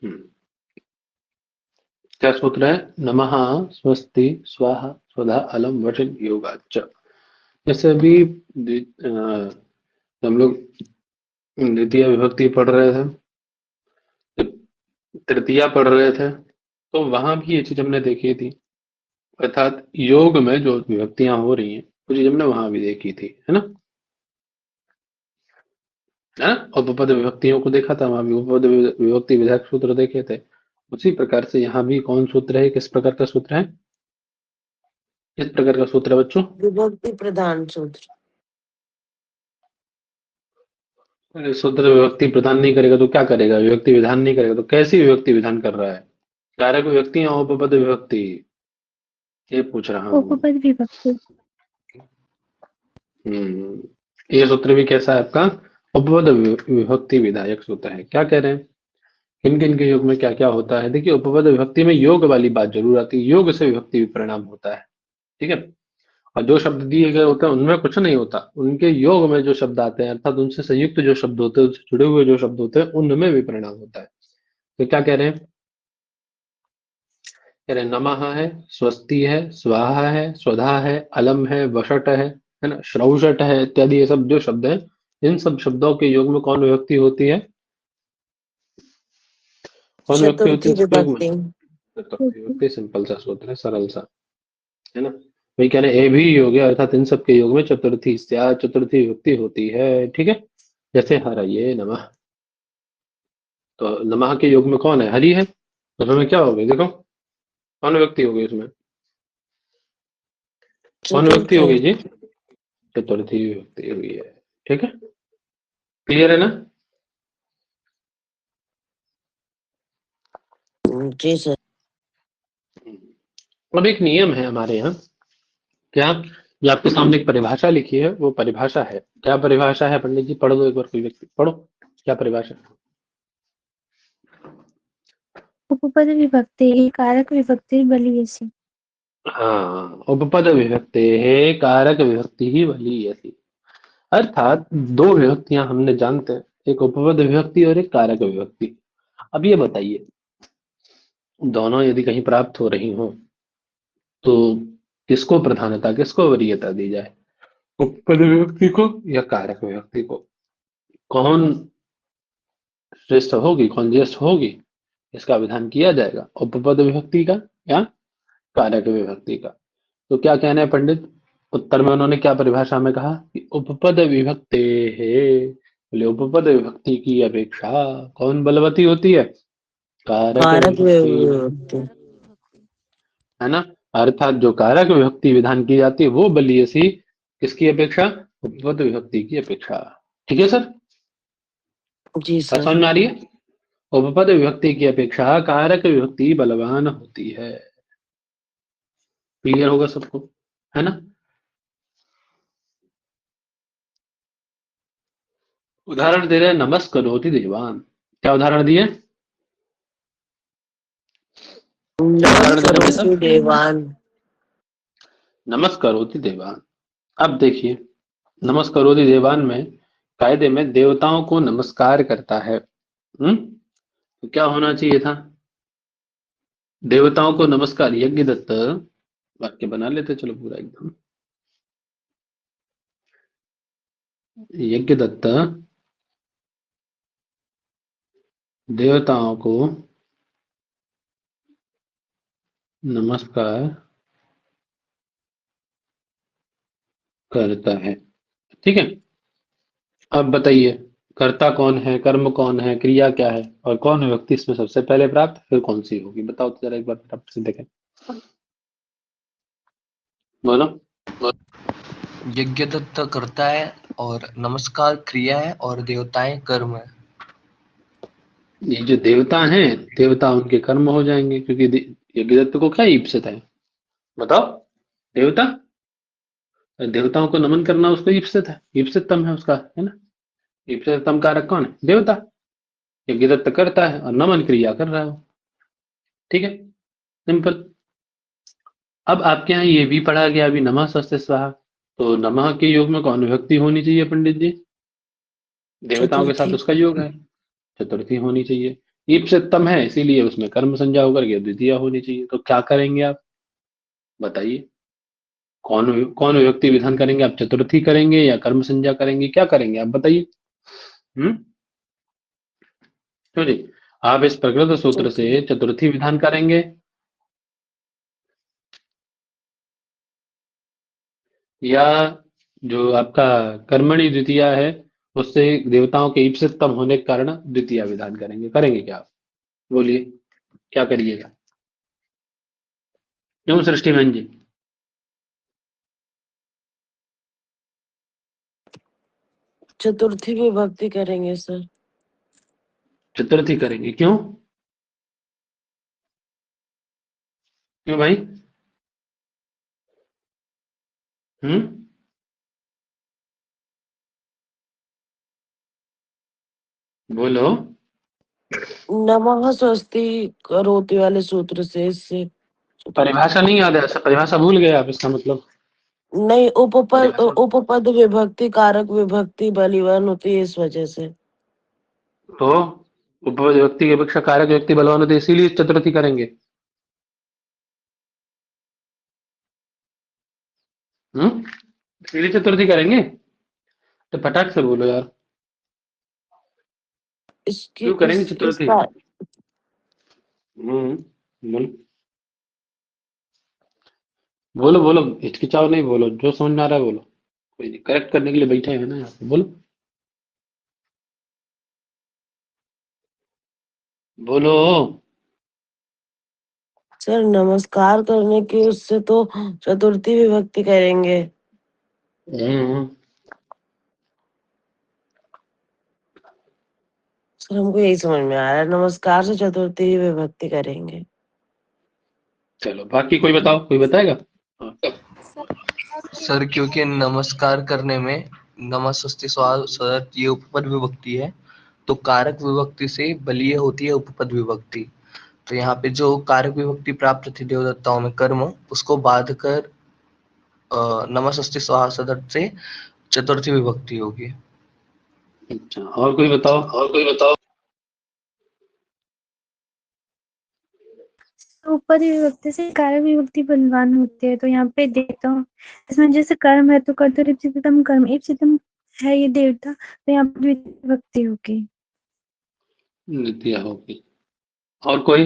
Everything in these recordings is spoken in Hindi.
हम्म, क्या सूत्र है? नमः स्वस्ति स्वाहा स्वधा अलम वचन योगाच। जैसे अभी हम लोग द्वितीय विभक्ति पढ़ रहे थे, तृतीया पढ़ रहे थे, तो वहां भी ये चीज हमने देखी थी। अर्थात योग में जो विभक्तियां हो रही हैं वो चीज हमने वहां भी देखी थी, है ना? है ना? और उपपद विभक्तियों को देखा था, वहां भी उपपद विभक्ति विधायक सूत्र देखे थे। उसी प्रकार से यहाँ भी कौन सूत्र है, किस प्रकार का सूत्र है, किस प्रकार का सूत्र है बच्चों? विभक्ति प्रधान सूत्र। अरे सूत्र विभक्ति प्रदान नहीं करेगा तो क्या करेगा? विभक्ति विधान नहीं करेगा तो कैसी विभक्ति विधान कर रहा है? कारक विभक्ति या उपपद विभक्ति, ये पूछ रहा हूँ। उपपद विभक्ति। ये सूत्र भी कैसा है आपका? उपपद विभक्ति विधायक सूत्र है। क्या कह रहे हैं? किन किन के योग में क्या क्या होता है? देखिए, उपपद विभक्ति में योग वाली बात जरूर आती है, योग से विभक्ति विपरिणाम होता है। ठीक है? और जो शब्द दिए गए होते हैं उनमें कुछ नहीं होता, उनके योग में जो शब्द आते हैं अर्थात उनसे संयुक्त जो शब्द होते हैं, उससे जुड़े हुए जो शब्द होते हैं, उनमें विपरिणाम होता है। तो क्या कह रहे हैं? कह रहे हैं नमः है, स्वस्ति है, स्वाहा है, स्वधा है, अलम है, वषट है ना, श्रौषट है, इत्यादि ये सब जो शब्द हैं, इन सब शब्दों के योग में कौन विभक्ति होती है? कौन विभक्ति होती है चतुर्थी इसके योग में? विभक्ति। चतुर्थी विभक्ति। सिंपल सा सूत्र है, सरल सा, है ना? वही कह रहे हैं ए भी योग है, अर्थात इन सब के योग में चतुर्थी चतुर्थी विभक्ति होती है। ठीक है? जैसे हरये नमः, तो नमः के योग में कौन है? हरि है, तो उसमें क्या हो गई? देखो कौन विभक्ति हो गई उसमें? कौन विभक्ति हो चतुर्थी। गई जी? चतुर्थी विभक्ति हुई है। ठीक है? क्लियर है ना? जी सर। अब एक नियम है हमारे यहाँ, क्या? ये आपके सामने एक परिभाषा लिखी है, वो परिभाषा है, क्या परिभाषा है पंडित जी? पढ़ दो एक बार, कोई व्यक्ति पढ़ो, क्या परिभाषा? उपपद विभक्ति कारक विभक्ति बलीयसी। हाँ, उपपद विभक्ति है कारक विभक्ति ही वाली ऐसी। अर्थात दो विभक्तियां हमने जानते हैं, एक उपपद विभक्ति और एक कारक विभक्ति। अब ये बताइए, दोनों यदि कहीं प्राप्त हो रही हो तो किसको प्रधानता, किसको वरीयता दी जाए? उपपद विभक्ति को या कारक विभक्ति को? कौन श्रेष्ठ होगी, कौन ज्येष्ठ होगी, इसका विधान किया जाएगा, उपपद विभक्ति का या कारक विभक्ति का। तो क्या कहना है पंडित? उत्तर में उन्होंने क्या परिभाषा में कहा कि उपपद विभक्ति है, बोले उपपद विभक्ति की अपेक्षा कौन बलवती होती है? कारक कारक विभक्ति, विभक्ति। है ना? अर्थात जो कारक विभक्ति विधान की जाती है वो बलियसी किसकी अपेक्षा? उपपद विभक्ति की अपेक्षा। ठीक है सर? जी बात सर। समझ में आ रही है? उपपद विभक्ति की अपेक्षा कारक विभक्ति बलवान होती है। क्लियर होगा सबको, है ना? उदाहरण दे रहे हैं, नमस्करोति देवान। क्या उदाहरण दिए? क्या उदाहरण दे रहे हैं नमस्करोति सर? देवान। नमस्करोति देवान। अब देखिए, नमस्करोति देवान में कायदे में देवताओं को नमस्कार करता है। तो क्या होना चाहिए था? देवताओं को नमस्कार, यज्ञ दत्त, वाक्य बना लेते चलो पूरा एकदम। यज्ञ दत्त देवताओं को नमस्कार करता है। ठीक है? अब बताइए, कर्ता कौन है, कर्म कौन है, क्रिया क्या है, और कौन व्यक्ति इसमें सबसे पहले प्राप्त, फिर कौन सी होगी? बताओ तो जरा एक बार फटाफट से देखें, बोलो। यज्ञदत्त करता है और नमस्कार क्रिया है और देवताएं कर्म है। ये जो देवता हैं, देवता उनके कर्म हो जाएंगे, क्योंकि यज्ञदत्त को क्या ईप्सित है? बताओ। देवता, देवताओं को नमन करना उसको ईप्सित है, ईप्सितम है उसका, है ना? ईप्सितम कारक कौन है? देवता। यज्ञदत्त करता है और नमन क्रिया कर रहा है वो। ठीक है? सिंपल। अब आपके यहाँ ये भी पढ़ा गया अभी, नमः स्वस्ति स्वाहा, तो नमः के योग में कौन विभक्ति होनी चाहिए पंडित जी? देवताओं के साथ चतुर्थी। उसका योग है, चतुर्थी होनी चाहिए। ईप्सितम है इसीलिए उसमें कर्म संज्ञा होकर के द्वितीय होनी चाहिए। तो क्या करेंगे आप बताइए? कौन कौन विभक्ति विधान करेंगे आप? चतुर्थी करेंगे या कर्म संज्ञा करेंगे? क्या करेंगे आप बताइए? हम्म क्यों जी? आप इस प्रकृत सूत्र से चतुर्थी। चतुर्थी विधान करेंगे या जो आपका कर्मणि द्वितीय है उससे देवताओं के ईप्सितम होने के कारण द्वितीय विधान करेंगे? करेंगे क्या आप? बोलिए, क्या करिएगा? क्यों सृष्टिमान जी? चतुर्थी विभक्ति करेंगे सर। चतुर्थी करेंगे क्यों? क्यों भाई? हम्म बोलो। नमः स्वस्ति करोति वाले सूत्र से इससे चतुर्थी। परिभाषा नहीं याद है? अच्छा, परिभाषा भूल गए आप? इसका मतलब नहीं, उपपद परिभाषा उपपद विभक्ति कारक विभक्ति बलिवान होती है इस वजह से। तो उपपद व्यक्ति की अपेक्षा कारक व्यक्ति बलवान होते हैं, इसीलिए चतुर्थी करेंगे। हम्म इसीलिए चतुर्थी करेंगे। तो फटाक से बोलो यार, इसकी क्यों करेंगे इस चतुर्थी? इसका बोलो बोलो बोलो, हिचकिचाओ नहीं, बोलो जो समझ में आ रहा है बोलो। कोई नहीं, करेक्ट करने के लिए बैठे हैं ना यहाँ पे, बोलो बोलो। सर नमस्कार करने की उससे तो चतुर्थी विभक्ति करेंगे। हम्म सर हमको यही समझ में आ रहा है, नमस्कार से चतुर्थी विभक्ति करेंगे। चलो बाकी कोई बताओ, कोई बताएगा? हाँ। सर क्योंकि नमस्कार करने में नमस्ते स्वाहा ये उपपद विभक्ति है, तो कारक विभक्ति से बलीय होती है उपपद विभक्ति। तो यहाँ पे जो कारक विभक्ति प्राप्त थी देवदत्ताओं में कर्म, उसको बाध कर नमस्ते स्वाहा सदट से चतुर्थी विभक्ति होगी। अच्छा, और कोई बताओ? और कोई बताओ। तो उपपद विभक्ति से कारक विभक्ति बलवान होते हैं। तो यहाँ पे देखता हूँ, इसमें जैसे कर्म है तो कर्तव्य ईप्सितम कर्म, ईप्सितम है ये देवता, तो यहाँ पे द्वितीय विभक्ति होगी। द्वितीय होगी। और कोई?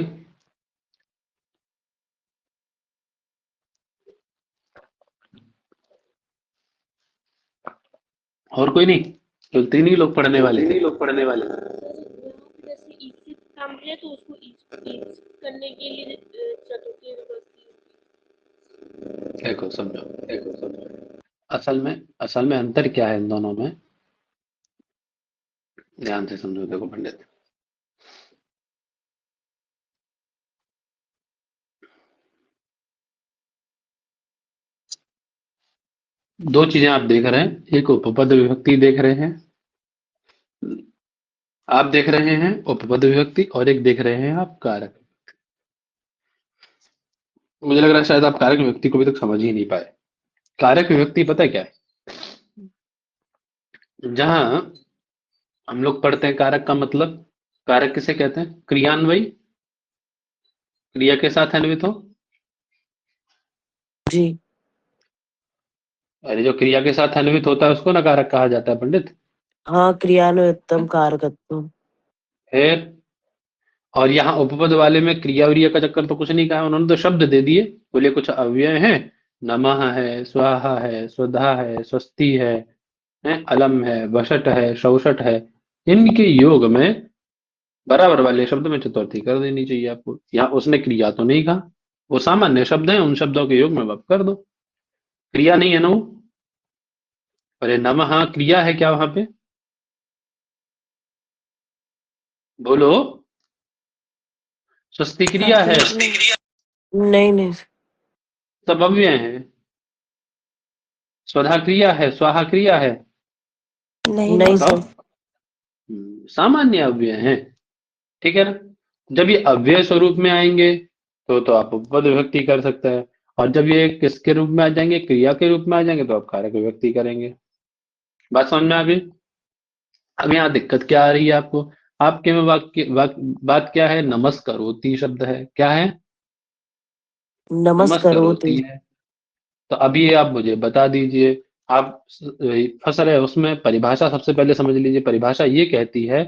और कोई नहीं? तो तीन ही लोग पढ़ने वाले तीन हैं। ही लोग पढ़ने वाले हैं। जैसे ईप्सित काम है तो उसको ईप्सित करने के लिए चतुर्थी विभक्ति होगी। देखो समझो, असल में अंतर क्या है इन दोनों में? ध्यान से समझो, देखो पंडित, दो चीजें आप देख रहे हैं। एक उपपद विभक्ति देख रहे हैं, आप देख रहे हैं उपपद विभक्ति, और एक देख रहे हैं आप कारक। मुझे लग रहा है शायद आप कारक विभक्ति को भी तक समझ ही नहीं पाए। कारक विभक्ति पता है क्या है? जहां हम लोग पढ़ते हैं कारक का मतलब, कारक किसे कहते हैं? क्रियान्वयी, क्रिया के साथ अन्वित हो। जी अरे जो क्रिया के साथ अन्वित होता है उसको ना कारक कहा जाता है पंडित। हाँ, क्रियान्वितम कारकत्वम। फिर और यहाँ उपपद वाले में क्रिया व्रिया का चक्कर तो कुछ नहीं कहा, उन्होंने तो शब्द दे दिए। बोले कुछ अव्यय हैं, नमः है, स्वाहा है, स्वधा है, स्वस्ति है, अलम है, वषट है, शौषट है। इनके योग में बराबर वाले शब्द में चतुर्थी कर देनी चाहिए आपको। यहाँ उसने क्रिया तो नहीं कहा, वो सामान्य शब्द है, उन शब्दों के योग में आप कर दो। क्रिया नहीं है ना वो। अरे नमः क्रिया है क्या वहां पे? बोलो। स्वस्ति क्रिया है, नहीं नहीं सब अव्यय है। स्वधा क्रिया है, स्वाहा क्रिया है। नहीं बताओ। सर। सामान्य अव्यय है, ठीक है ना? जब ये अव्यय स्वरूप में आएंगे तो आप उपपद विभक्ति कर सकते हैं, और जब ये किसके रूप में आ जाएंगे? क्रिया के रूप में आ जाएंगे तो आप कारक विभक्ति करेंगे। बात समझ में आ गई? अब यहाँ दिक्कत क्या आ रही है आपको? आपके में बात क्या है? नमस्करोति शब्द है, क्या है? नमस्करोति। नमस्करोति है। तो अभी ये आप मुझे बता दीजिए, आप फंस रहे हैं उसमें। परिभाषा सबसे पहले समझ लीजिए। परिभाषा ये कहती है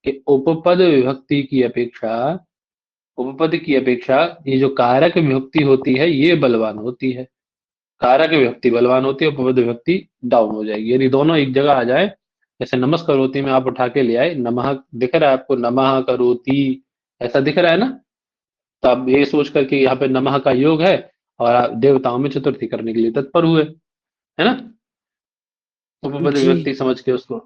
कि उपपद की अपेक्षा ये जो कारक विभक्ति होती है ये बलवान होती है। कारक विभक्ति बलवान होती है, उपपद विभक्ति डाउन हो जाएगी। यदि दोनों एक जगह आ जाए, जैसे नमस्करोति में आप उठा के ले आए, नमः दिख रहा है आपको, नमः करोति ऐसा दिख रहा है ना, तो आप ये सोच करके यहाँ पे नमः का योग है और आप देवताओं में चतुर्थी करने के लिए तत्पर हुए, है ना? उपपद जी। विभक्ति समझ के उसको,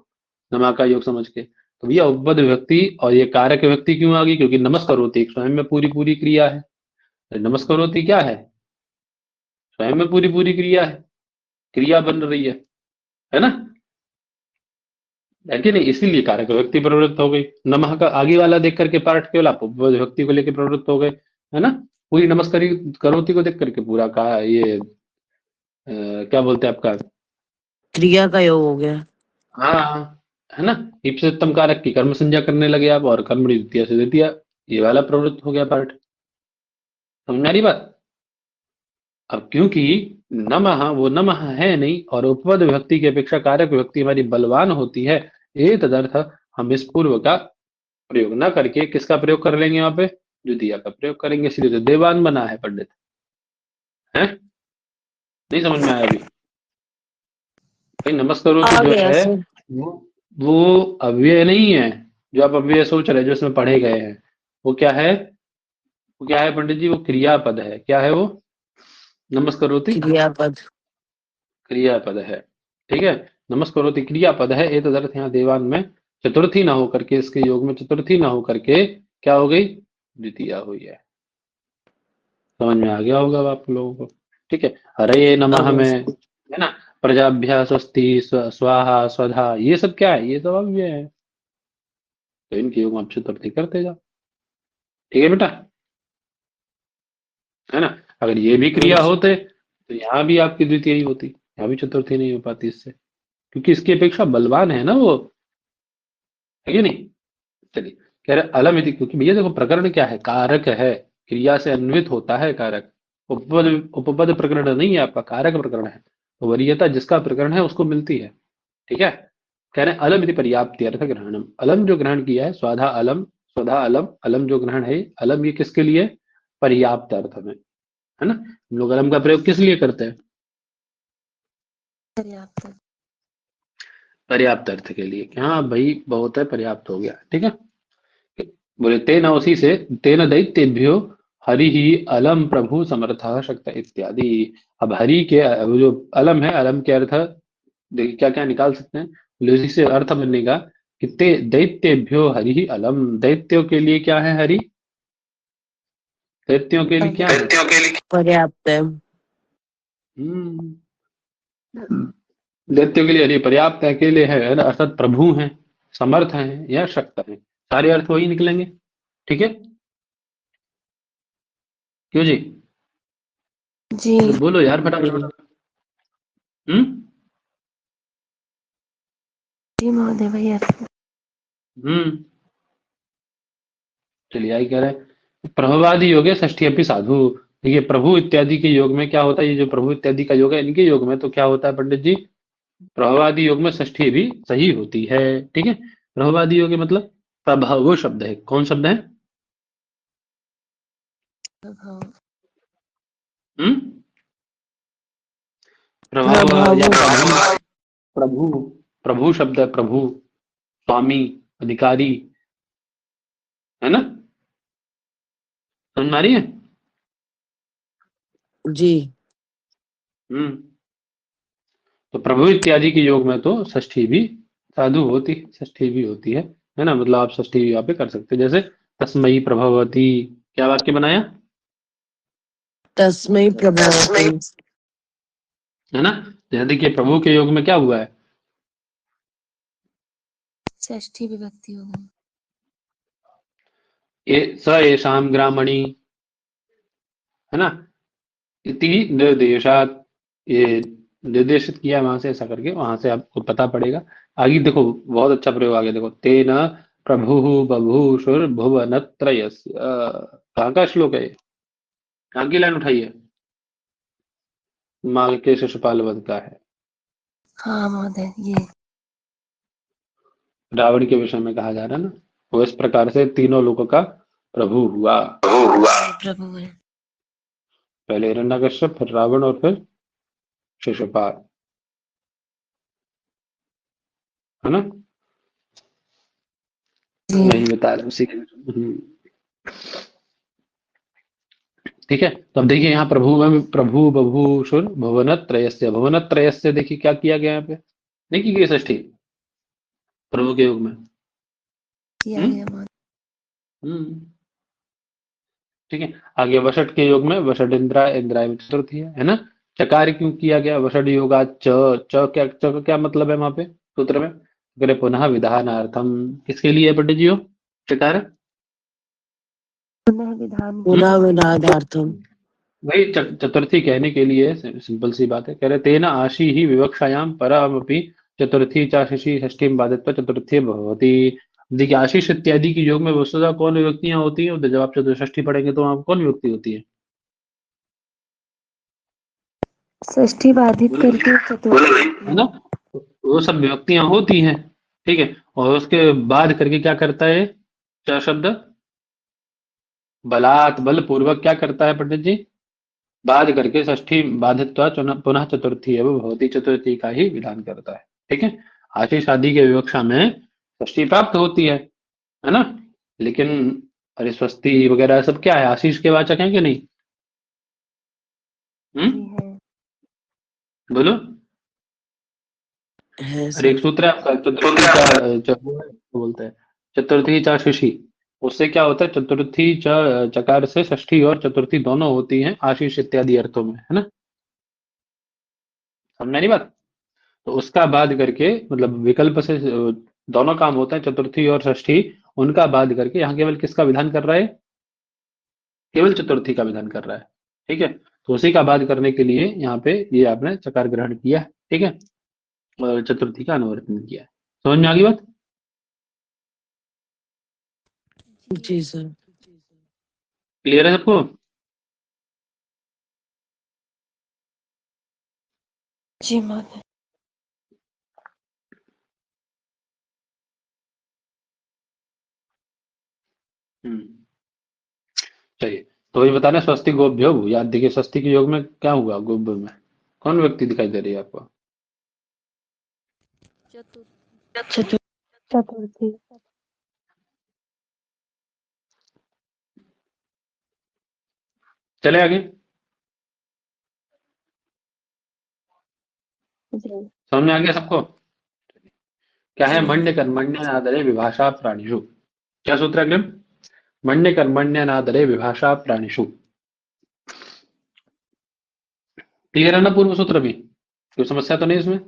नमा का योग समझ के। तो भैया उपपद विभक्ति और ये कारक विभक्ति क्यों आ गई? क्योंकि नमस्करोति एक स्वयं में पूरी पूरी क्रिया है। तो नमस्करोति क्या है? स्वयं में पूरी पूरी क्रिया है, क्रिया बन रही है ना? है कि नहीं? इसीलिए कारक विभक्ति प्रवृत्त हो गई। नमः का आगे वाला देख करके पार्ट केवल आप उपपद विभक्ति को लेकर प्रवृत्त हो गए, है ना? पूरी नमस्कारी करोति को देख करके पूरा का ये क्या बोलते हैं आपका, क्रिया का योग हो गया। हाँ, है ना? इप्सितम कारक की कर्म संज्ञा करने लगे आप, और कर्मणि द्वितीया से द्वितीया, ये वाला प्रवृत्त हो गया पार्ट। समझ में आ रही बात? अब क्योंकि नमः वो नमः है नहीं, और उपपद विभक्ति की अपेक्षा कारक विभक्ति हमारी बलवान होती है, ये तदर्थ हम इस पूर्व का प्रयोग न करके किसका प्रयोग कर लेंगे? वहां पे द्वितीया का प्रयोग करेंगे, इसलिए तो देवान बना है पंडित। है नहीं समझ में आया अभी? भाई नमस्कारोति आ जो गया है सर। वो अव्यय नहीं है। जो आप अव्यय सोच रहे हैं, जो इसमें पढ़े गए हैं, वो क्या है? वो क्या है पंडित जी? वो क्रियापद है। क्या है वो? नमस्कारोति क्रियापद। क्रियापद है। ठीक है, नमस्कारोति क्रियापद है। ये तदर्थ यहाँ देवान में चतुर्थी ना होकर के, इसके योग में चतुर्थी ना होकर के क्या हो गई? द्वितीया हुई है। समझ में आ गया होगा अब आप लोगों को? ठीक है। हरे आ नमः गया में, सर। है ना, प्रजाभ्या स्वस्ति स्वाहा स्वधा, ये सब क्या है? ये सब अव्यय है। तो इनके योग में आप चतुर्थी करते जाओ। ठीक है बेटा, है ना? अगर ये भी क्रिया होते तो यहाँ भी आपकी द्वितीय ही होती, यहाँ भी चतुर्थी नहीं हो पाती इससे, क्योंकि इसकी अपेक्षा बलवान है ना वो, है कि नहीं? चलिए, कह रहे अलम इति, क्योंकि भैया देखो प्रकरण क्या है? कारक है, क्रिया से अन्वित होता है कारक। उपपद उपपद प्रकरण नहीं है आपका, कारक प्रकरण है। तो वरीयता जिसका प्रकरण है उसको मिलती है। ठीक है। कह रहे हैं अलम इति पर्याप्ति अर्थ ग्रहणम, अलम जो ग्रहण किया है, स्वाधा अलम, स्वधा अलम, अलम जो ग्रहण है, अलम ये किसके लिए? पर्याप्त अर्थ में, है ना? हम लोग अलम का प्रयोग किस लिए करते हैं? पर्याप्त अर्थ के लिए, कि हाँ भाई बहुत है, पर्याप्त हो गया। ठीक है। बोले तेना, उसी से, तेन दैत्येभ्यो हरि ही अलम प्रभु समर्थ शक्त इत्यादि। अब हरि के वो जो अलम है, अलम के अर्थ देखिए क्या क्या निकाल सकते हैं। बोले उसी से अर्थ बनेगा कि ते दैत्येभ्यो हरि ही अलम, दैत्यों के लिए क्या है हरि? दैत्यों के लिए क्या है? पर्याप्त है। दैत्यों के लिए हरि पर्याप्त है, अकेले है ना? अर्थात प्रभु हैं, समर्थ हैं या शक्त हैं, सारे अर्थ वही निकलेंगे। ठीक है, क्यों जी? जी। तो बोलो यार फटाफट। जी महोदय भैया। हम्म चलिए, आई कह रहे हैं प्रभवादि योग है षष्ठी अपनी साधु। देखिए प्रभु इत्यादि के योग में क्या होता है? ये जो प्रभु इत्यादि का योग है, इनके योग में तो क्या होता है पंडित जी? प्रभवादि योग में षष्ठी भी सही होती है। ठीक है। प्रभवादि योग मतलब प्रभव शब्द है। कौन शब्द है? हम्म प्रभव या प्रभाव। प्रभु, प्रभु शब्द है, प्रभु, स्वामी, अधिकारी, है ना? समझ में आ रही है? जी। हम्म तो प्रभु इत्यादि के योग में तो षष्ठी भी साधु होती, षष्ठी भी होती है ना? मतलब आप षष्ठी भी यहाँ पे कर सकते हैं। जैसे तस्मयी प्रभवती, क्या वाक्य बनाया? तस्मै प्रभवती। है ना? जैसे देखिए प्रभु के योग में क्या हुआ है? षष्ठी विभक्ति हो गई। ये स एषाम ग्रामणी, है ना? इति निर्देशात, ये निर्देशित किया वहां से, ऐसा करके वहां से आपको पता पड़ेगा। आगे देखो बहुत अच्छा प्रयोग आ गया, देखो तेन प्रभु बभूषुर्भुवनत्रयस्य। कहाँ का श्लोक है ये? कहाँ की लाइन उठाइए? माल के शिशुपाल वध का है। हाँ महोदय, ये रावण के विषय में कहा जा रहा है ना। वो इस प्रकार से तीनों लोगों का प्रभु हुआ। प्रभु है। पहले हिरण्यकश्यप, फिर रावण और फिर शिशुपाल, है ना। जी नहीं बता रहे उसी के। ठीक है, तो अब देखिए यहाँ प्रभु में प्रभु बभूषुर भुवनत्रयस्य। भुवनत्रयस्य देखिए क्या किया गया यहाँ पे, देखिए कि षष्ठी प्रभु के युग में। किया हम्म गया महोदय। हम्म ठीक है। आगे वषट के योग में वषट इंद्रा, इंद्राय में चतुर्थी है ना। चकार क्यों किया गया? वषट योगा च का क्या मतलब है वहां पे सूत्र में? अग्रे पुनः विधानार्थम, किसके लिए है पंडित जी हो चकार? पुनः विधान के पुनः लिए। विनादार्थम। वही चतुर्थी कहने के लिए सिंपल सी बात है। कह रहे तेन आशी ही विवक्षायाम परामपि चतुर्थी चाशी षष्ठी बाधित चतुर्थी भवती। देखिए आशीष इत्यादि की योग में वस्तुतः कौन विभक्तियां होती हैं? जब आप चतुष्ठी पढ़ेंगे तो वहां कौन विभक्ति होती है? षष्ठी बाधित करके चतुर्थी है ना। तो वो सब विभक्तियां होती हैं, ठीक है। और उसके बाद करके क्या करता है च शब्द? बलात्, बलपूर्वक क्या करता है पंडित जी? बाद करके षष्ठी बाधित्वा पुनः चतुर्थी है वो भवती, चतुर्थी का ही विधान करता है। ठीक है, आशीष आदि के विवक्षा में षष्ठी प्राप्त होती है ना। लेकिन अरे स्वस्ति वगैरह सब क्या है? आशीष के वाचक हैं कि नहीं? जी है। बोलो। है अरे एक सर। सूत्र है आपका, चतुर्थी वो है, वो बोलते हैं चतुर्थी चा शिशी। उससे क्या होता है? चतुर्थी चकार से षष्ठी और चतुर्थी दोनों होती हैं आशीष इत्यादि अर्थों में, है ना। समझ नहीं बात? तो उसका बाद करके मतलब विकल्प से दोनों काम होते हैं, चतुर्थी और षष्ठी। उनका बाद करके यहाँ केवल किसका विधान कर रहा है? केवल चतुर्थी का विधान कर रहा है। ठीक है, तो उसी का बाद करने के लिए यहाँ पे ये आपने चकार ग्रहण किया है, ठीक है। और चतुर्थी का अनुवर्तन किया है। समझ में आ गई बात? जी सर। क्लियर है सबको? जी महोदय। हम्म चलिए, तो ये बताना स्वस्ति गोभ्यो याद। देखिए स्वस्ति के योग में क्या हुआ? गोभ्य में कौन व्यक्ति दिखाई दे रही है आपको? चतुर्थी। चले आगे। जी समझ में आ गया सबको? क्या है? जी मन्य कर्मण्यनादरे विभाषा प्राणिषु। क्या सूत्र है अग्रिम? मन्य कर्मण्यनादरे विभाषा प्राणिषु। क्लियर है ना पूर्व सूत्र भी? कोई समस्या तो नहीं इसमें?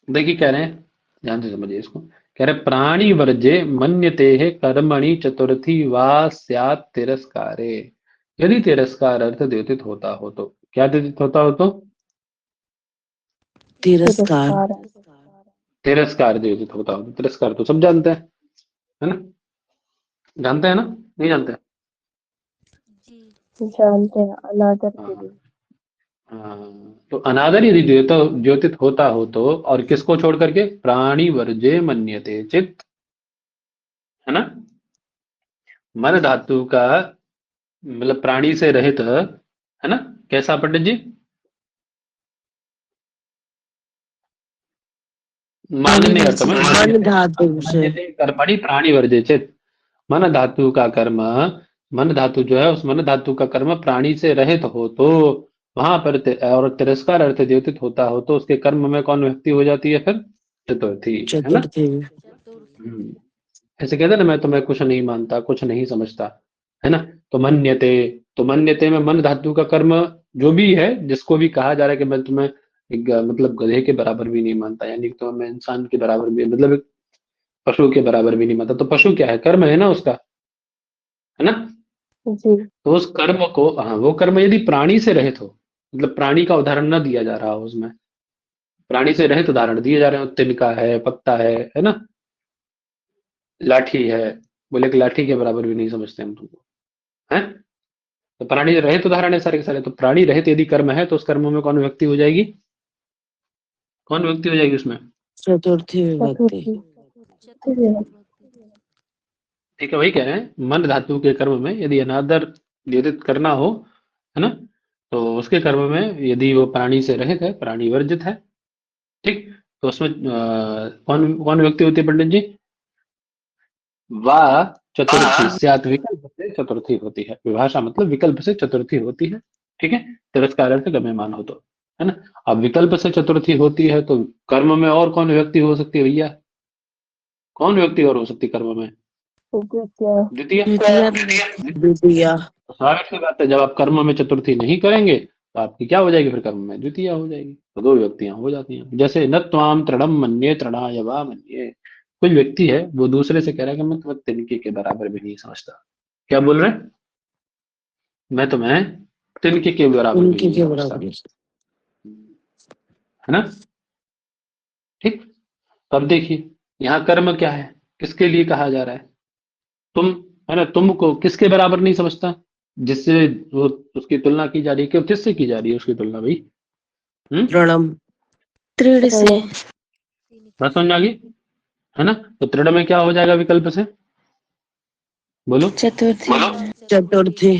देखिए कह रहे हैं, ध्यान से समझिए इसको। कह रहे प्राणी वर्जे मन्यते है कर्मणि चतुर्थी वा स्यात् तिरस्कारे। यदि तिरस्कार अर्थ द्योतित होता हो तो, क्या द्योतित होता हो तो? तिरस्कार। तिरस्कार द्योतित होता हो तो। तिरस्कार तो सब जानते हैं, है ना। जानते हैं ना? नहीं जानते? जानते हैं अनादर के हाँ लिए। हाँ, तो अनादर यदि द्योतित होता हो तो, और किसको छोड़ करके? प्राणी वर्जे मन्यते चित, है ना। मन धातु का मतलब प्राणी से रहित, है ना। कैसा पंडित जी? मानने अर्थ में मन धातु से। मन्यते कर्मणि प्राणी वर्जे चित। मन धातु का कर्म, मन धातु जो है उस मन धातु का कर्म प्राणी से रहित हो तो वहां पर और तिरस्कार अर्थ द्योतित होता हो तो उसके कर्म में कौन व्यक्ति हो जाती है फिर? चतुर्थी, है ना। चतुर्थी। हम्म, ऐसे कहते हैं ना, मैं तुम्हें कुछ नहीं मानता, कुछ नहीं समझता, है ना। तो मन्यते, तो मन्यते में मन धातु का कर्म जो भी है, जिसको भी कहा जा रहा है कि मैं तुम्हें एक मतलब गधे के बराबर भी नहीं मानता, यानी कि तो मैं इंसान के बराबर भी, मतलब एक पशु के बराबर भी नहीं मानता। तो पशु क्या है? कर्म है ना उसका, है ना। जी तो उस कर्म को, हाँ, वो कर्म यदि प्राणी से रहित हो, मतलब प्राणी का उदाहरण न दिया जा रहा हो उसमें, प्राणी से रहित उदाहरण दिए जा रहे हैं, तिनका है, पत्ता है ना, लाठी है। बोले कि लाठी के बराबर भी नहीं समझते हम तुमको, है। तो प्राणी रहित उदाहरण है सारे के सारे। तो प्राणी रहित यदि कर्म है तो उस कर्म में कौन व्यक्ति हो जाएगी, कौन व्यक्ति हो जाएगी उसमें? चतुर्थी विभक्ति। ठीक है, वही कह रहे हैं, मन धातु के कर्म में यदि अनादर नियत करना हो, है ना, तो उसके कर्म में यदि वो प्राणी से रहित है, प्राणी वर्जित है, ठीक, तो उसमें कौन कौन व्यक्ति होती है पंडित जी? वा चतुर्थी स्यात्, विकल्प से चतुर्थी होती है। विभाषा मतलब विकल्प से चतुर्थी होती है, ठीक है, तिरस्कार से गम्यमान हो तो, है ना। अब विकल्प से चतुर्थी होती है तो कर्म में और कौन व्यक्ति हो सकती है भैया? कौन व्यक्ति और हो सकती है कर्म में? द्वितीय। द्वितीय। स्वाभाविक सी बात है, जब आप कर्म में चतुर्थी नहीं करेंगे तो आपकी क्या हो जाएगी फिर कर्म में? द्वितीय हो जाएगी। तो दो व्यक्तियां हो जाती हैं। जैसे न त्वाम तृणम मन्ये तृणाय वा मन्ये, कोई व्यक्ति है वो दूसरे से कह रहा है कि मैं तुम्हें तिनके के बराबर भी नहीं समझता। क्या बोल रहे हैं? मैं तुम्हें तिनके के बराबर भी उनके नहीं के समझता, बराबर। है ना, ठीक। तो अब देखिए यहाँ कर्म क्या है, किसके लिए कहा जा रहा है? तुम, है ना, तुमको किसके बराबर नहीं समझता? जिससे वो उसकी तुलना की जा रही है, क्यों, किससे की जा रही है उसकी तुलना भाई? तृणम। तृण से। बात समझ में आ गई, है ना। तो तृण में क्या हो जाएगा विकल्प से? बोलो। चतुर्थी। चतुर्थी।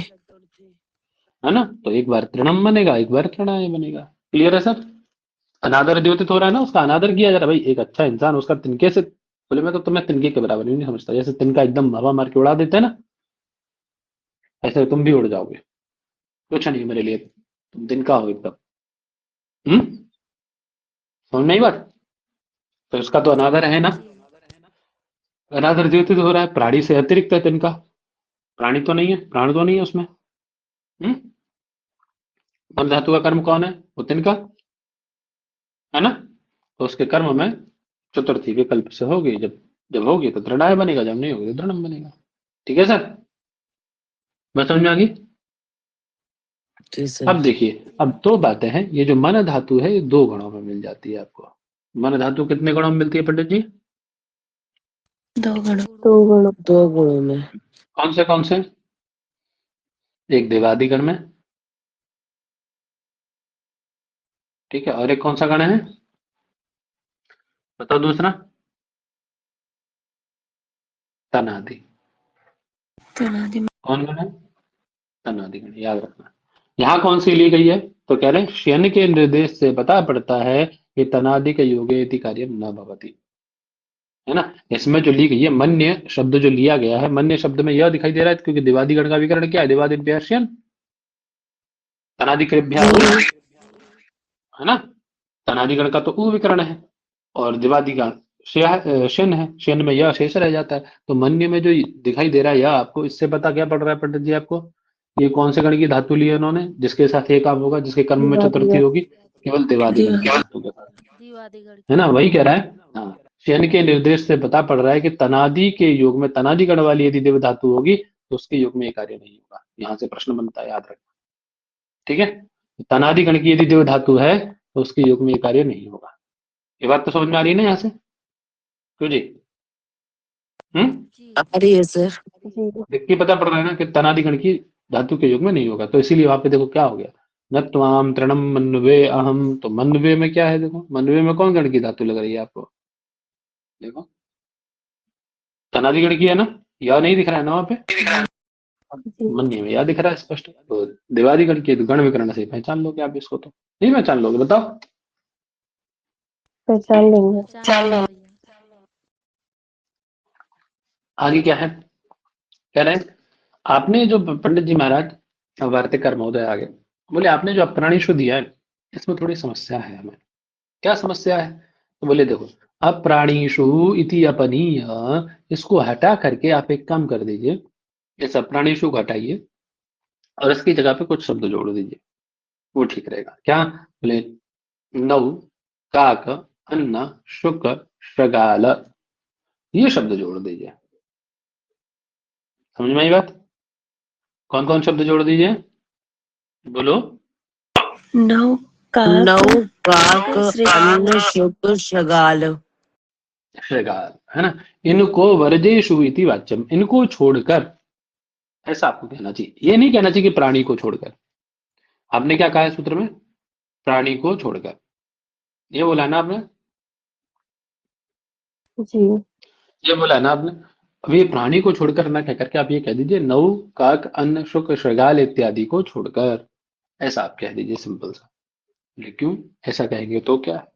है ना, तो एक बार तृणम बनेगा, एक बार तृणाय बनेगा। क्लियर है सब? अनादर द्योतित हो रहा है ना, उसका अनादर किया जा रहा है भाई। एक अच्छा इंसान उसका तिनके से बोले मैं तो तुम्हें तिनके के बराबर ही नहीं समझता, जैसे तिनका एकदम हवा मार के उड़ा देते हैं ना, ऐसे तुम भी उड़ जाओगे, कुछ नहीं मेरे लिए, तुम तिनका हो एकदम। समझ में आई बात? तो उसका तो अनादर है ना, अनादर द्योतित हो रहा है, प्राणी से अतिरिक्त है तिनका, प्राणी तो नहीं है, प्राण तो नहीं है उसमें। मन धातु का कर्म कौन है? वो तिनका, है ना। तो उसके कर्म में चतुर्थी विकल्प से होगी, जब जब होगी तो तृणाय बनेगा, जब नहीं होगी तो तृणम बनेगा। ठीक है सर, बात समझ में आ गई? जी सर। अब देखिए, अब दो बातें हैं। ये जो मन धातु है ये दो गुणों में मिल जाती है आपको। मन धातु कितने गुणों में मिलती है पंडित जी? 2 गुणों। 2 गुणों। 2 गुणों में। कौन से कौन से? एक देवादिगण में, ठीक है, और एक कौन सा गण है बताओ दूसरा? तनादि। तनादि। कौन गण है? तनादिगण, याद रखना। यहाँ कौन सी ली गई है? तो कह रहे हैं शयन के निर्देश से पता पड़ता है कि तनादि के योगे इति कार्य न भवति, है ना। इसमें जो ली गई है मन्य शब्द जो लिया गया है, मन्य शब्द में यह दिखाई दे रहा है क्योंकि दिवादिगण का विकरण क्या है? दिवादिभ्यः शयन, तनादिकृभ्यः उ, है ना। तनादिगण का तो उ विकरण है और दिवादिगण शयन है, शयन में यह शेष रह जाता है। तो मन्य में जो दिखाई दे रहा है यह आपको, इससे पता क्या पड़ रहा है पंडित जी आपको? ये कौन से गण की धातु ली है उन्होंने जिसके साथ ये काम होगा, जिसके कर्म में चतुर्थी होगी? केवल दिवादिगण की धातु के साथ, है ना, वही कह रहा है। हाँ, शयन के निर्देश से पता पड़ रहा है कि तनादि के योग में तनादि गण वाली यदि देव धातु होगी तो उसके योग में ये कार्य नहीं होगा। यहाँ से प्रश्न बनता है, याद रखना, ठीक है। तनादि गण की यदि देव धातु है तो उसके योग में ये कार्य नहीं होगा। ये बात तो समझ में आ रही है ना यहाँ से? क्यों जी? आ रही है सर। देख के पता पड़ रहा है ना कि तनादि गण की धातु के योग में नहीं होगा। तो इसीलिए वहां पे देखो क्या हो गया, न त्वाम तृणम मन्वे अहम। तो मन्वे में क्या है? देखो मन्वे में कौन गण की धातु लग रही है आपको? देखो तनादि गण की है ना, या नहीं दिख रहा है ना वहां पे? मन्य में या दिख रहा है स्पष्ट। तो दिवादी गण की गण विकर्ण से पहचान लोगे आप इसको, तो नहीं पहचान लोगे? बताओ। पहचान लेंगे। आगे क्या है? कह रहे हैं आपने जो पंडित जी महाराज वार्तिकार महोदय आगे बोले, आपने जो अप्राणीशु दिया है इसमें थोड़ी समस्या है हमें। क्या समस्या है? तो बोले देखो, अप्राणीशु इति अपनीय, इसको हटा करके आप एक काम कर दीजिए, इस अप्राणीशु को हटाइए और इसकी जगह पे कुछ शब्द जोड़ दीजिए, वो ठीक रहेगा। क्या? बोले नौ, काक, अन्न, शुक, श्रगाल, ये शब्द जोड़ दीजिए। समझ में आई बात? कौन कौन शब्द जोड़ दीजिए? बोलो। नौ, नौ काक काक अन्न शुक शगाल। शृगाल, है ना। इनको वर्जेषु इति वाच्यम, इनको छोड़कर, ऐसा आपको कहना चाहिए। ये नहीं कहना चाहिए कि प्राणी को छोड़कर। आपने क्या कहा है सूत्र में? प्राणी को छोड़कर, ये बोला है ना आपने? जी ये बोला है ना आपने? अब ये प्राणी को छोड़कर ना कह करके आप ये कह दीजिए नौ काक अन्न शुक शृगाल इत्यादि को छोड़कर, ऐसा आप कह दीजिए, सिंपल सा। बोले क्यों ऐसा कहेंगे तो क्या है?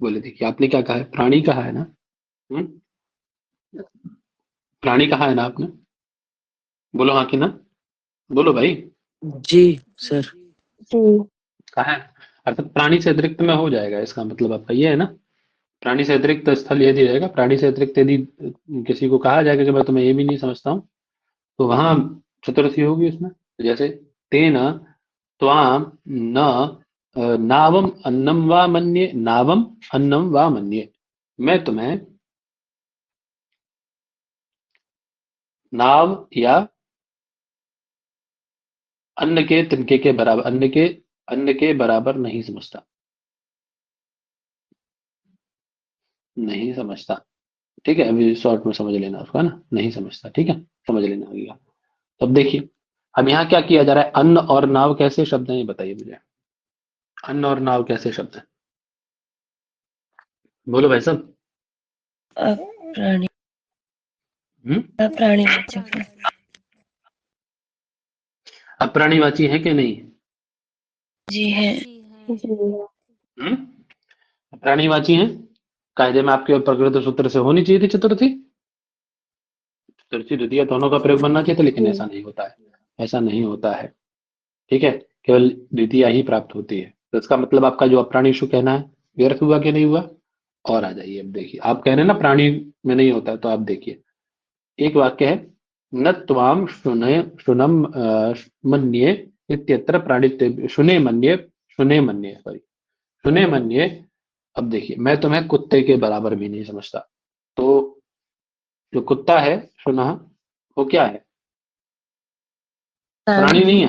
बोले देखिए आपने क्या कहा है, प्राणी कहा है ना। हम्म? प्राणी कहा है ना आपने? बोलो हाँ कि ना, बोलो भाई। जी सर। जी कहा है, अर्थात प्राणी से अतिरिक्त में हो जाएगा, इसका मतलब आपका ये है ना। प्राणी से अतिरिक्त स्थल यदि रहेगा, प्राणी से अतिरिक्त यदि किसी को कहा जाएगा कि मैं तुम्हें ये भी नहीं समझता हूँ, तो वहां चतुर्थी होगी उसमें। जैसे तेन त्वाम न नावम अन्नम वा मन्ये, नावम अन्नम वा मन्ये, मैं तुम्हें नाव या अन्न के तिनके के बराबर, अन्न के बराबर नहीं समझता, नहीं समझता। ठीक है, अभी शॉर्ट में समझ लेना उसका ना, नहीं समझता, ठीक है, समझ लेना आगे का। तब देखिए अब यहाँ क्या किया जा रहा है, अन्न और नाव कैसे शब्द हैं ये बताइए मुझे। अन्न और नाव कैसे शब्द हैं, बोलो भाई साहब। अप्राणी हम्म? प्राणीवाचक है। अप्राणीवाची है कि नहीं? जी है। जी हम्म? अप्राणीवाची है। कायदे में आपके प्रकृत सूत्र से होनी चाहिए थी चतुर्थी, चतुर्थी द्वितीय दोनों का प्रयोग बनना चाहिए था, लेकिन ऐसा नहीं होता है, ऐसा नहीं होता है। ठीक है, केवल द्वितीय ही प्राप्त होती है। तो इसका मतलब आपका जो अप्राणीषु कहना है व्यर्थ हुआ कि नहीं हुआ? और आ जाइए, अब देखिए आप कह रहे हैं ना प्राणी में नहीं होता है, तो आप देखिए एक वाक्य है, न त्वाम शुनम मन्ये इत्यत्र प्राणित्य शुने मन्ये, शुने मन्ये सॉरी, शुने मन्ये। अब देखिए मैं तुम्हें कुत्ते के बराबर भी नहीं समझता, तो जो कुत्ता है शुनः, वो क्या है? प्राणी नहीं है,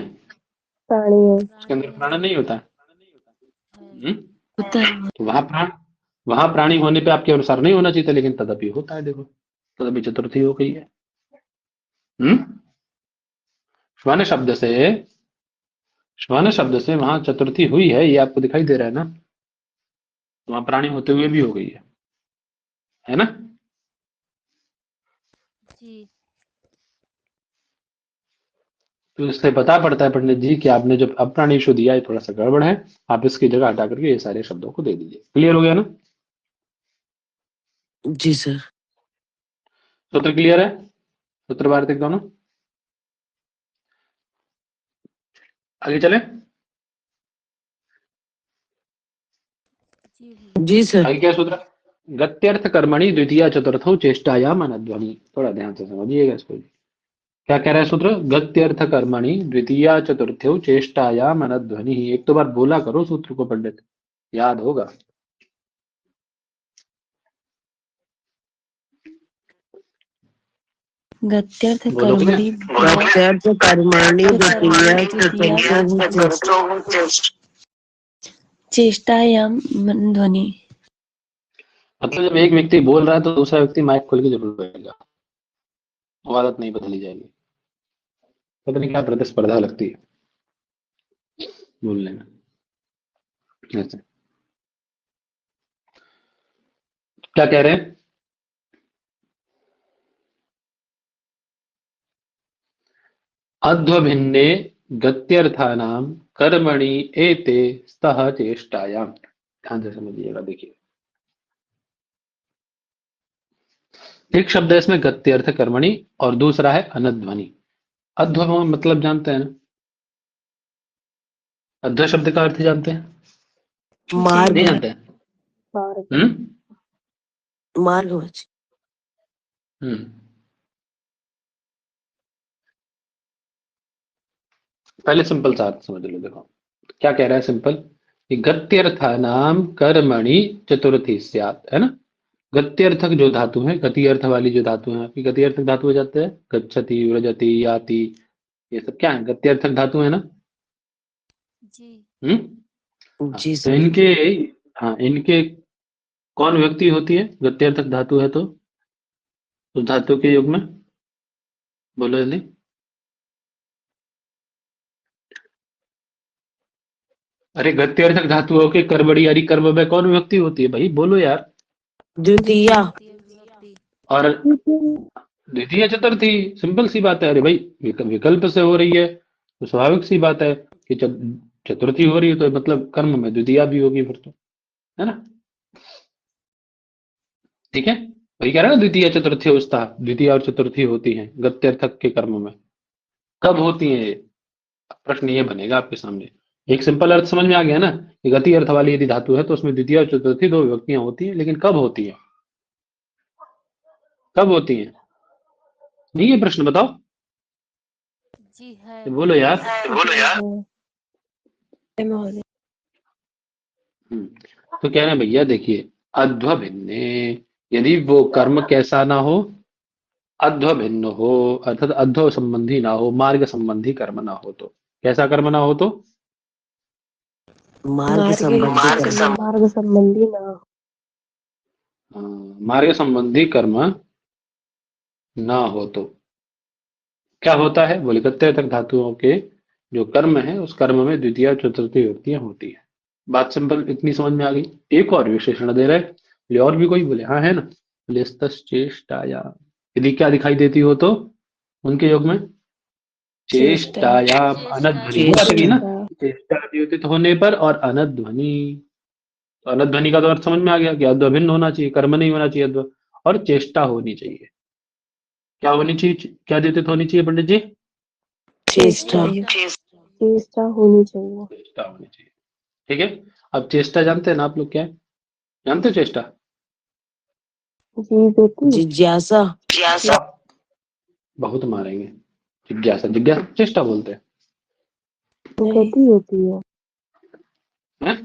प्राणी है। उसके अंदर प्राण नहीं होता है। हम्म? होता है। तो वहां प्राणी होने पे आपके अनुसार नहीं होना चाहिए था, लेकिन तदपि होता है, देखो तदपि चतुर्थी हो गई है। हम्म? श्वन शब्द से, श्वन शब्द से वहां चतुर्थी हुई है, ये आपको दिखाई दे रहा है ना, तो वहां प्राणी होते हुए भी हो गई है ना। तो इससे पता पड़ता है पंडित जी कि आपने जो अप्राणीशु दिया है थोड़ा सा गड़बड़ है, आप इसकी जगह हटा करके ये सारे शब्दों को दे दीजिए। क्लियर हो गया ना? जी सर। सूत्र क्लियर है, सूत्र वार्तिक दोनों। आगे चले, जी सर। आगे क्या सूत्र? गत्यर्थ कर्मणि द्वितीय चतुर्थो चेष्टायाम अनध्वनि। थोड़ा ध्यान से समझिएगा इसको। क्या कह रहा है सूत्र? गत्यर्थ कर्मणि द्वितीय चतुर्थो चेष्टायाम अनध्वनि। एक तो बार बोला करो सूत्र को पंडित, याद होगा। गत्यर्थ बोलोगे? कर्मणि प्रत्यर्थ कर्मणि द्वितीय चतुर्थो चेष्टायाम ध्वनि। मतलब जब एक व्यक्ति बोल रहा है तो दूसरा व्यक्ति माइक खोल के जरूर बोलेगा, वो आदत नहीं बदली जाएगी। पता नहीं क्या प्रतिस्पर्धा लगती है बोलने में। ऐसे क्या कह रहे हैं? अध्वभिन्ने गत्यर्थानाम कर्मणि एते स्तः चेष्टायाम। ध्यान से समझिएगा, देखिए एक शब्द है इसमें गत्यर्थ कर्मणि और दूसरा है अनध्वनि। अध्व मतलब जानते हैं ना, अध्व शब्द का अर्थ जानते हैं? मार्ग। नहीं जानते हैं? हम्म? मार्ग। हम्म। पहले सिंपल सा अर्थ समझ लो। देखो क्या कह रहा है सिंपल, कि गत्यर्थानाम कर्मणि चतुर्थी स्यात्, है ना। गत्यर्थक जो धातु है, गति अर्थ वाली जो धातु है आपकी, गति अर्थक धातु हो जाते हैं गच्छति, व्रजति, याति, ये सब क्या है? गत्यर्थक धातु है ना। हम्म? जी तो सर। इनके, हाँ, इनके कौन व्यक्ति होती है? गत्यर्थक धातु है तो उस धातु के युग में बोलो जल्दी। अरे गत्यर्थक धातुओं के कर्मणियारी कर्म में कौन व्यक्ति होती है भाई? बोलो यार। द्वितीया। और द्वितीय चतुर्थी, सिंपल सी बात है। अरे भाई विकल्प से हो रही है तो स्वाभाविक सी बात है कि चतुर्थी हो रही है तो मतलब कर्म में द्वितीया भी होगी फिर तो, है ना? ठीक है, वही कह रहा है ना, द्वितीय चतुर्थी अवस्था, द्वितीय और चतुर्थी होती है गत्यर्थक के कर्म में। कब होती है? प्रश्न ये बनेगा आपके सामने। एक सिंपल अर्थ समझ में आ गया ना कि गति अर्थ वाली यदि धातु है तो उसमें द्वितीय और चतुर्थी दो विभक्तियां होती हैं, लेकिन कब होती है? कब होती है? नहीं है प्रश्न, बताओ। जी है। बोलो यार। है महोदय। हम्म, तो कह रहे हैं भैया देखिए, अध्व भिन्ने, यदि वो कर्म कैसा ना हो, अध्व भिन्न हो, अर्थात अध्व संबंधी ना हो, मार्ग संबंधी कर्म ना हो, तो कैसा कर्म ना हो तो? मार्ग संबंधी कर्म। मार्ग संबंधी ना हो। मार्ग संबंधी कर्म ना हो तो क्या होता है? बोले गत्यर्थक धातुओं के जो कर्म है उस कर्म में द्वितीय और चतुर्थी विभक्तियां होती है। बात सिंपल इतनी समझ में आ गई। एक और विशेषण दे रहे हैं, बोले और भी कोई? बोले हाँ है ना। बोले चेष्टाया, यदि क्या दिखाई देती हो तो उनके योग में चेष्टाया अनध्वनि हो जाती है ना, चेष्टा। चेष्टा द्योतित होने पर, और अनध्वनि। तो अनध्वनि का तो अर्थ समझ में आ गया कि अध्व भिन्न होना चाहिए, कर्म नहीं होना चाहिए अध्व, और चेष्टा होनी चाहिए। क्या होनी चाहिए? क्या द्योतित होनी चाहिए पंडित जी? चेष्टा। चेष्टा होनी चाहिए। चेष्टा होनी चाहिए। ठीक है, अब चेष्टा जानते हैं ना आप लोग क्या है? जानते हो चेष्टा? जी बेटी। जिज्ञासा। बहुत मारेंगे। जिज्ञासा, जिज्ञासा चेष्टा बोलते हैं। गति होती है। हैं?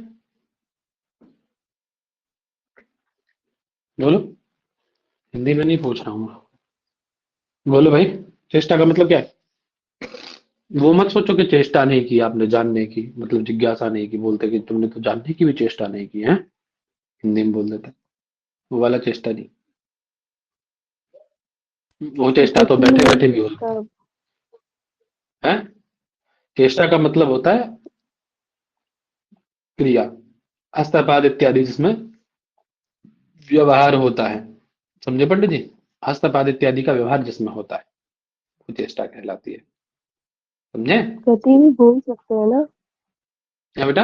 बोलो, हिंदी में नहीं पूछ रहा हूँ। बोलो भाई, चेष्टा का मतलब क्या है? वो मत सोचो कि चेष्टा नहीं की आपने जानने की, मतलब जिज्ञासा नहीं की, बोलते कि तुमने तो जानने की भी चेष्टा नहीं की है, हिंदी में बोल देते। वो वाला चेष्टा नहीं। वो चेष्टा तो गति बैठे में बैठे भी हो सकता कर- है। चेष्टा का मतलब होता है क्रिया, हस्तपाद इत्यादि, जिसमें व्यवहार होता है। समझे पंडित जी? हस्तपाद इत्यादि का व्यवहार जिसमें होता है वो चेष्टा कहलाती है। समझे? गति भी बोल सकते हैं ना। क्या बेटा?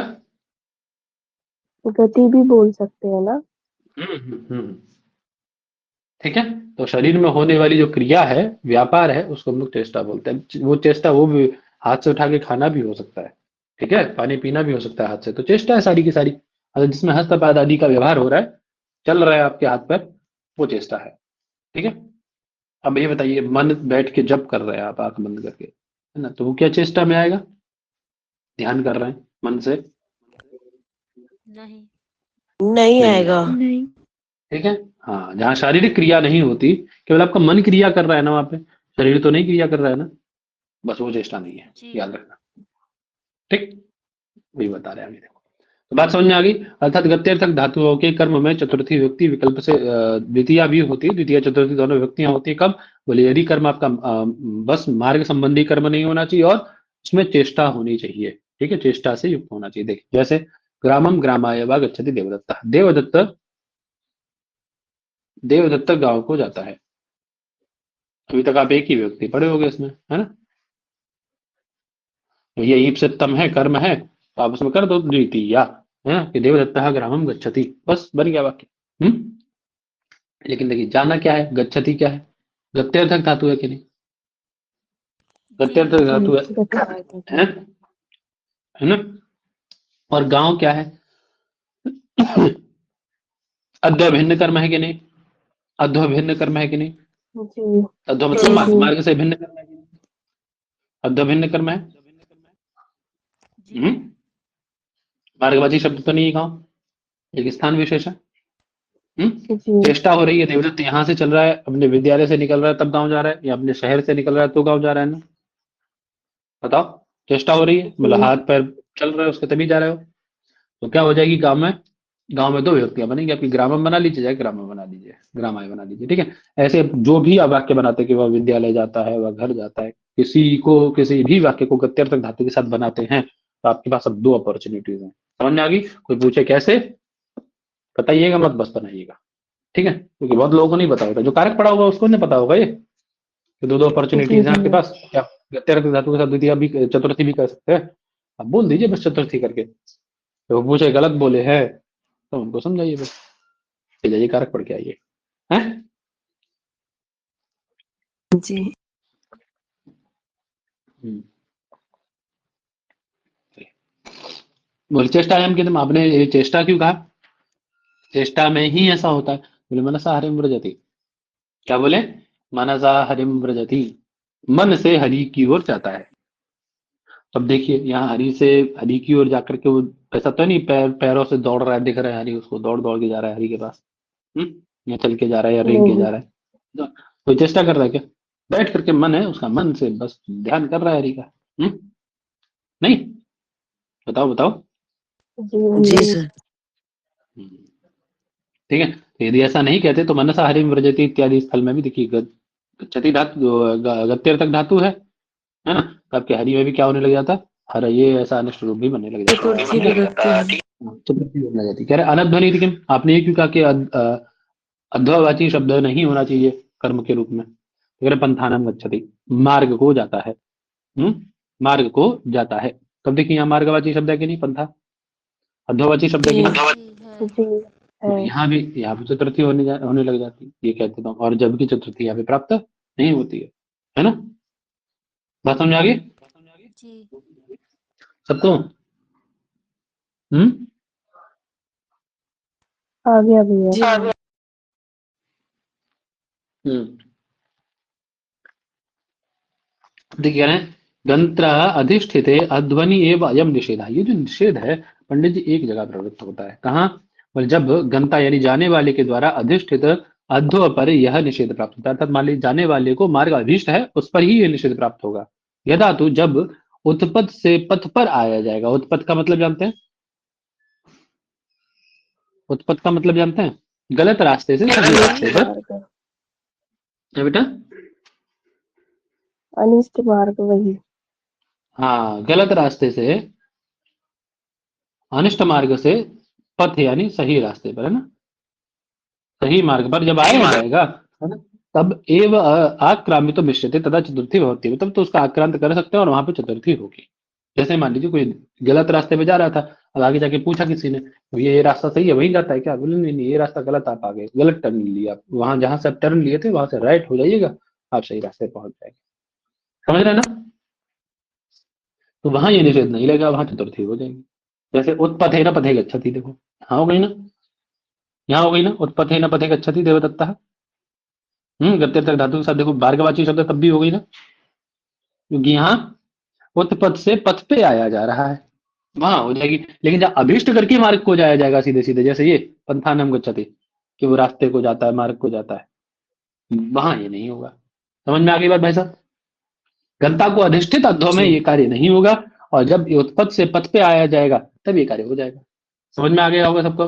गति भी बोल सकते हैं ना। हम्म। ठीक है, तो शरीर में होने वाली जो क्रिया है, व्यापार है, उसको हम लोग चेष्टा बोलते हैं। वो चेष्टा वो भी हाथ से उठा के खाना भी हो सकता है, ठीक है, पानी पीना भी हो सकता है हाथ से, तो चेष्टा है सारी की सारी। जिसमें हस्तपाद आदि का व्यवहार हो रहा है, चल रहा है आपके हाथ पर, वो चेष्टा है। ठीक है, अब ये बताइए, मन बैठ के जब कर रहे हैं आप आंख बंद करके, है ना, तो वो क्या चेष्टा में आएगा? ध्यान कर रहे हैं मन से? नहीं। नहीं नहीं आएगा। आएगा। नहीं। ठीक है, हाँ, जहाँ शारीरिक क्रिया नहीं होती, केवल आपका मन क्रिया कर रहा है ना, वहां पे शरीर तो नहीं क्रिया कर रहा है ना, बस वो चेष्टा नहीं है, याद रखना। ठीक, वही बता रहे हैं अभी। देखो, तो बात समझ में आ गई। अर्थात गत्यर्थक धातुओं के कर्म में चतुर्थी विभक्ति विकल्प से द्वितीया भी होती है, द्वितीय चतुर्थी दोनों विभक्तियां होती है। कब? बोले यदि कर्म आपका बस मार्ग संबंधी कर्म नहीं होना चाहिए और उसमें चेष्टा होनी चाहिए। ठीक है, चेष्टा से युक्त होना चाहिए। देखिए जैसे ग्रामम ग्रामाय वा गच्छति देवदत्ता, देवदत्त, देवदत्त गांव को जाता है। अभी तक आप एक ही व्यक्ति पढ़े होगे इसमें, है ना? तो ये ईप से तम है, कर्म है, तो आप उसमें कर दो द्वितीया, है ना, कि देवदत्ता ग्रामम गच्छति, बस बन गया वाक्य। लेकिन देखिए जाना क्या है, गच्छति क्या है? गत्यर्थक धातु है कि नहीं? गत्यर्थक धातु है है ना? और गांव क्या है? अध्व भिन्न कर्म है कि नहीं? अध्व भिन्न कर्म है कि नहीं? जी। अध्व मतलब मार्ग, मार्ग से भिन्न कर्म है कि नहीं? अध्व भिन्न कर्म है। हम्म? मार्गवाची शब्द तो नहीं है गांव, एक स्थान विशेष है। जी। चेष्टा हो रही है, देवदत्त यहाँ से चल रहा है, अपने विद्यालय से निकल रहा है तब गांव जा रहा है, या अपने शहर से निकल रहा है तो गांव जा रहा है ना? बताओ, चेष्टा हो रही है, मतलब जी। हाथ पैर चल रहा है उसके तभी जा रहे हो। तो क्या हो जाएगी गांव में दो विभक्तियां बनेंगी आपकी, ग्रामम बना लीजिए या ग्रामम बना लीजिए, ग्रामाय बना लीजिए, ठीक है। ऐसे जो भी आप वाक्य बनाते हैं कि वह विद्यालय जाता है, वह घर जाता है, किसी भी वाक्य को गत्यर्थक धातु के साथ बनाते हैं, तो आपके पास अब दो अपॉर्चुनिटीज हैं। समझ में आ गई? कोई पूछे कैसे, बताइएगा मत, बस बनाइएगा, ठीक है, क्योंकि बहुत लोगों को नहीं पता होता, जो कारक पढ़ा होगा उसको नहीं पता होगा ये कि दो दो जी अपॉर्चुनिटीज हैं आपके भैया। पास, क्या गत्यर्थक धातु के साथ द्वितीय भी, चतुर्थी भी कर सकते हैं। आप बोल दीजिए बस चतुर्थी करके, तो वो पूछे गलत बोले हैं तो उनको समझाइए बस, ले जाइए कारक पढ़ के आइए, हैं? जी। हम्म। बोले चेष्टायाम की, तुम आपने ये चेष्टा क्यों कहा? चेष्टा में ही ऐसा होता है। बोले मनसा हरिम व्रजति, क्या बोले? मनसा हरिम व्रजति, मन से हरि की ओर जाता है। अब देखिए यहाँ हरि की ओर जाकर के वो, ऐसा तो नहीं पैरों से दौड़ रहा है, दिख रहा है हरि उसको, दौड़ दौड़ के जा रहा है हरि के पास, या चल के जा रहा है या रेंग के नहीं। जा रहा है, तो चेष्टा कर रहा है क्या? बैठ करके मन है उसका, मन से बस ध्यान कर रहा है हरि का। नहीं, बताओ बताओ। जी जी नहीं। सर। हम्म, ठीक है, तो यदि ऐसा नहीं कहते तो मनसा हरिम व्रजति इत्यादि स्थल में भी देखिए गच्छति धातु, गत्यर्थक धातु है ना, तो आपके हरि में भी क्या होने लग जाता? हर, ये ऐसा अनिष्ट रूप भी बनने लग जाता है, चतुर्थी विभक्ति है। चतुर्थी बनने लग जाती है। कह रहे अनध्वनि थी किम, आपने ये क्यों कहा कि अध्ववाची शब्द नहीं होना चाहिए कर्म के रूप में? तो कह रहे पंथानम गच्छति, मार्ग को जाता है, मार्ग को जाता है। तब देखिए यहाँ मार्गवाची शब्द है कि नहीं पंथा, अध्ववाची शब्द है कि जी नहीं? जी तो है। यहाँ भी चतुर्थी होने लग जाती है, ये कहते हैं, और जबकि चतुर्थी यहाँ पे प्राप्त नहीं होती है ना? बात समझ आ गई जी। सबको? हम्म। आ गया भैया। जी हाँ। हम्म। देखिए कह रहे हैं गंत्र अधिष्ठित अध्वनि एवं अयम निषेध, ये जो निषेध है पंडित जी एक जगह प्रवृत्त होता है, कहाँ? बोले जब गंता यानी जाने वाले के द्वारा अधिष्ठित अध्व पर यह निषेध प्राप्त होता है, अर्थात मान लीजिए जाने वाले को मार्ग अभीष्ट है, उस पर ही यह निषेध प्राप्त होगा। यदा तो जब उत्पत्त से पथ पर आया जाएगा, उत्पत्त का मतलब जानते हैं? उत्पत्त का मतलब जानते हैं? गलत रास्ते से सही अनिष्ट रास्ते पर, मार्ग। है बेटा? अनिष्ट मार्ग वही। हाँ, गलत रास्ते से, अनिष्ट मार्ग से पथ यानी सही रास्ते पर, है ना, सही मार्ग पर जब आया जाएगा, है ना, तब एव आक्रामित तो मिश्रित तथा चतुर्थी भवती है, तब तो उसका आक्रांत कर सकते हैं और वहां पे चतुर्थी होगी। जैसे मान लीजिए कोई गलत रास्ते पे जा रहा था, अब आगे जाके पूछा किसी ने, ये रास्ता सही है वहीं जाता है क्या? बोले नहीं नहीं, ये रास्ता गलत, आप आगे गलत टर्न लिया, आप वहां जहां से आप टर्न लिए थे वहां से राइट हो जाइएगा, आप सही रास्ते पहुंच जाएंगे। समझ रहे हैं ना? तो वहां ये निषेध नहीं लगेगा, वहां चतुर्थी हो जाएगी। जैसे उत्पथे न पथे गच्छति, देखो हाँ हो गई ना, यहाँ हो गई ना, उत्पथे न पथे गच्छति देवदत्ता, गत्यर्थक धातु के साथ देखो भार्गवाची शब्द तब भी हो गई ना, क्योंकि यहाँ उत्पथ से पथ पे आया जा रहा है, वहां हो जाएगी। लेकिन जब अभिष्ट करके मार्ग को जाया जाएगा सीधे सीधे, जैसे ये पंथानम गच्छति, कि वो रास्ते को जाता है, मार्ग को जाता है, वहां ये नहीं होगा। समझ में आ गई बात भाई साहब? गंता को अधिष्ठित अध्व में जी। ये कार्य नहीं होगा, और जब ये उत्पत्त से पथ पे आया जाएगा तब ये कार्य हो जाएगा। समझ में आ गया होगा सबको?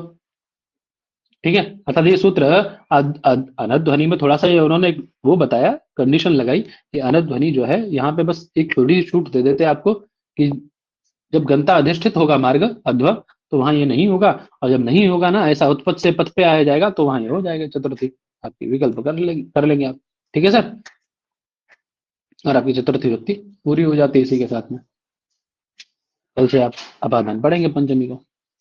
ठीक है, अर्थात ये सूत्र अनध्वनि में थोड़ा सा ये उन्होंने वो बताया, कंडीशन लगाई कि अनध्वनि जो है यहाँ पे बस एक थोड़ी छूट दे देते हैं आपको, कि जब गंता अधिष्ठित होगा मार्ग अध्व, तो वहां ये नहीं होगा, और जब नहीं होगा ना, ऐसा उत्पत्त से पथ पे आया जाएगा, तो वहां ये हो जाएगा चतुर्थी, आपकी विकल्प कर लेंगे आप, ठीक है सर, और आपकी चतुर्थी व्यक्ति पूरी हो जाती है इसी के साथ में। कल से आप अपादान पढ़ेंगे पंचमी को।